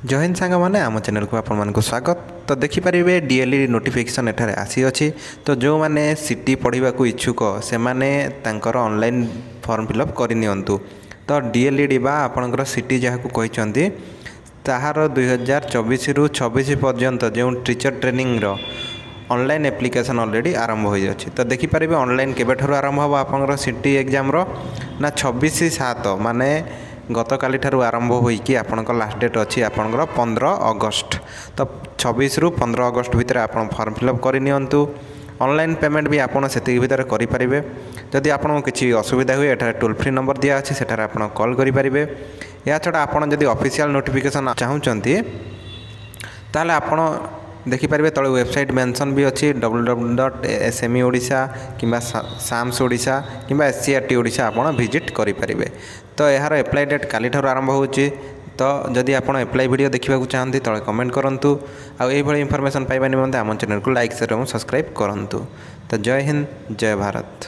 जय हिंद सांग मैंने आम चैनल को आपण मानक स्वागत। तो देखिपारे डीएलई नोटिफिकेशन एठारे आसी अच्छी। तो जो मैंने सीटी पढ़ा इच्छुक से मैंने ऑनलाइन फॉर्म फिलअप करनियंतु। तो डीएलईडी बा आपणकर सीटी जहाँ को कहते ताहार 2024 रु 26 पर्यंत जो टीचर ट्रेनिंग रो ऑनलाइन एप्लिकेशन ऑलरेडी आरंभ हो जाए। तो देखिपारे ऑनलाइन केबेठारु आरंभ हो आपंकर सीटी एग्जाम रो ना 26/7 माने गत काली ठारू आरंभ होईकि आपनकर लास्ट डेट अच्छी आपनकर 15 अगस्त। तो 26 रु 15 अगस्त भितर आपन फॉर्म फिलअप करनियंतु। ऑनलाइन पेमेंट भी आपन सेति भितर करि परिबे। जदि आपन किछि असुविधा हुए एठारे टोल फ्री नंबर दिया अछि सेठारे आपन कॉल करि परिबे। या छडा आपन जदि ऑफिशियल नोटिफिकेशन चाहुचंती ताले आपन देखिपारे तले वेबसाइट मेंशन भी अच्छी www.sme-odisha कि साम्स ओडिशा कि SCRT ओडिशा आपन विजिट करें। तो यार एप्लाई डेट काली ठार आरंभ होची। तो जदि आपन एप्लाई वीडियो देखा चाहते तले कमेंट करूँ। आउ इनफॉरमेशन पाइबा निमंते आम चैनल को लाइक शेयर और सब्सक्राइब करूँ। तो जय हिंद जय भारत।